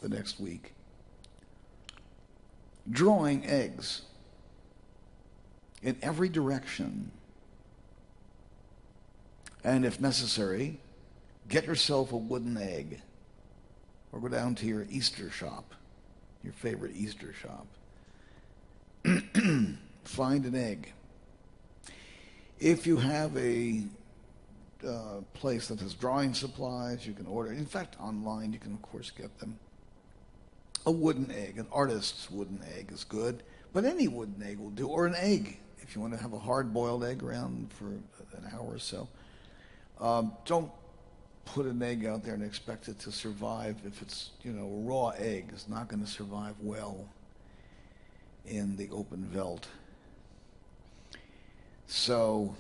the next week, drawing eggs in every direction. And if necessary, get yourself a wooden egg, or go down to your Easter shop, your favorite Easter shop. Find an egg. If you have a place that has drawing supplies, you can order. In fact, online you can, of course, get them. A wooden egg, an artist's wooden egg is good, but any wooden egg will do, or an egg, if you want to have a hard-boiled egg around for an hour or so. Don't put an egg out there and expect it to survive. If it's, a raw egg, it's not going to survive well in the open veldt. So,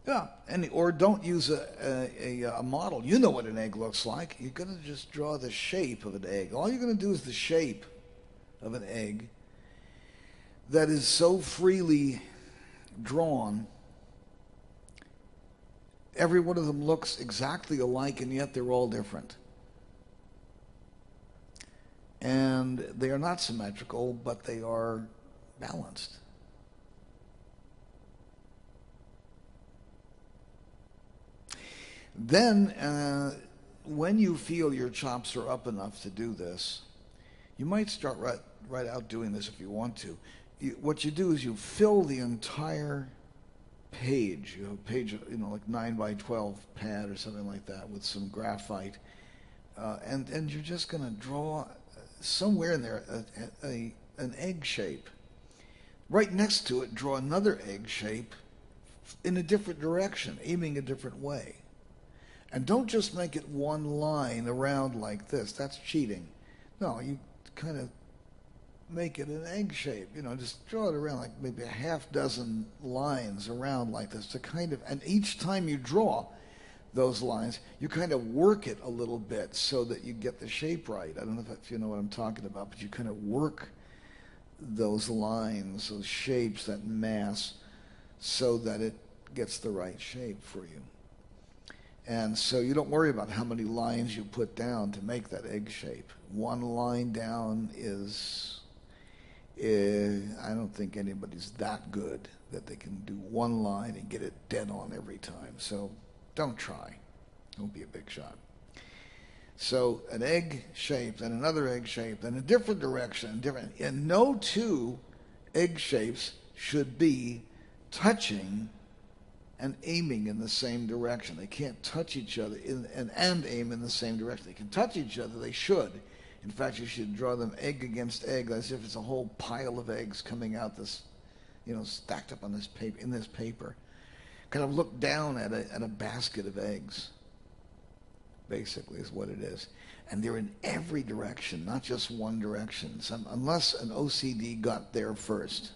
yeah, or don't use a model. You know what an egg looks like. You're going to just draw the shape of an egg. All you're going to do is the shape of an egg that is so freely drawn. Every one of them looks exactly alike, and yet they're all different. And they are not symmetrical, but they are balanced. Then, when you feel your chops are up enough to do this, you might start right out doing this if you want to. What you do is you fill the entire page. You have a page, like 9 by 12 pad or something like that with some graphite, and you're just going to draw somewhere in there an egg shape. Right next to it, draw another egg shape in a different direction, aiming a different way. And don't just make it one line around like this. That's cheating. No, you kind of make it an egg shape. Just draw it around like maybe a half dozen lines around like this to and each time you draw those lines, you kind of work it a little bit so that you get the shape right. I don't know if you know what I'm talking about, but you kind of work those lines, those shapes, that mass, so that it gets the right shape for you. And so you don't worry about how many lines you put down to make that egg shape. One line down is, I don't think anybody's that good that they can do one line and get it dead on every time. So don't try. Don't be a big shot. So an egg shape, then another egg shape, then a different direction, and no two egg shapes should be touching and aiming in the same direction. They can't touch each other and aim in the same direction. They can touch each other. They should. In fact, you should draw them egg against egg, as if it's a whole pile of eggs coming out this, stacked up on this paper, in this paper. Kind of look down at a basket of eggs, basically, is what it is. And they're in every direction, not just one direction. Unless an OCD got there first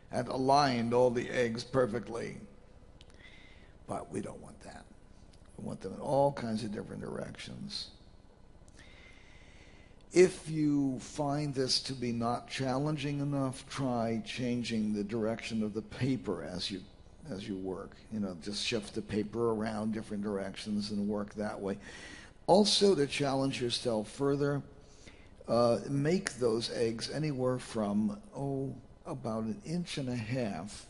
and aligned all the eggs perfectly. But we don't want that. We want them in all kinds of different directions. If you find this to be not challenging enough, try changing the direction of the paper as you work. Just shift the paper around different directions and work that way. Also, to challenge yourself further, make those eggs anywhere from, about 1.5 inches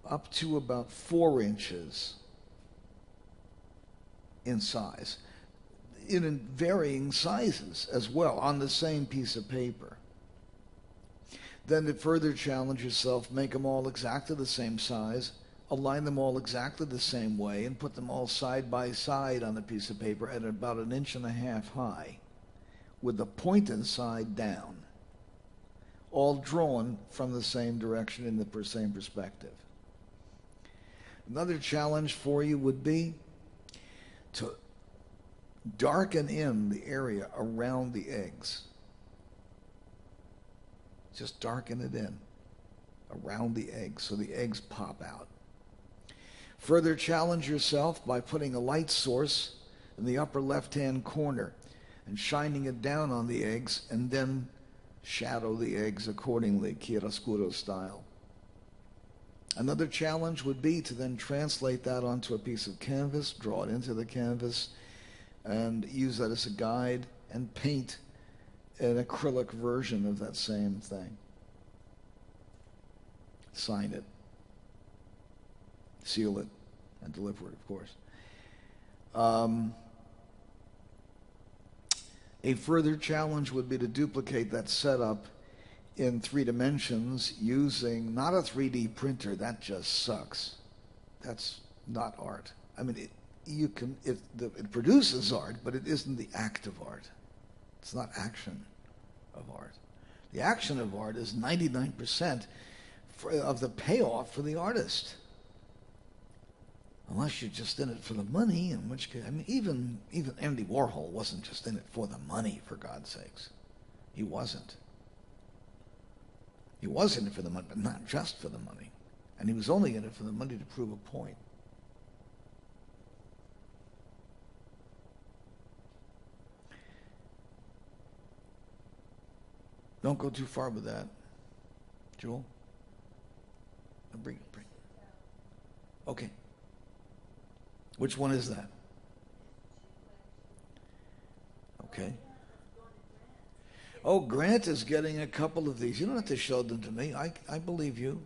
up to about 4 inches in size, in varying sizes as well, on the same piece of paper. Then to further challenge yourself, make them all exactly the same size, align them all exactly the same way, and put them all side by side on a piece of paper at about 1.5 inches high, with the pointed side down, all drawn from the same direction in the same perspective. Another challenge for you would be to darken in the area around the eggs. Just darken it in around the eggs so the eggs pop out. Further challenge yourself by putting a light source in the upper left-hand corner and shining it down on the eggs, and then shadow the eggs accordingly, chiaroscuro style. Another challenge would be to then translate that onto a piece of canvas, draw it into the canvas, and use that as a guide and paint an acrylic version of that same thing. Sign it, seal it, and deliver it, of course. A further challenge would be to duplicate that setup in 3 dimensions using not a 3D printer. That just sucks. That's not art. I mean, it produces art, but it isn't the act of art. It's not action of art. The action of art is 99% of the payoff for the artist. Unless you're just in it for the money, in which case, I mean, even Andy Warhol wasn't just in it for the money, for God's sakes. He wasn't. He was in it for the money, but not just for the money. And he was only in it for the money to prove a point. Don't go too far with that. Jewel? Bring it. Okay. Which one is that? Okay. Oh, Grant is getting a couple of these. You don't have to show them to me. I believe you.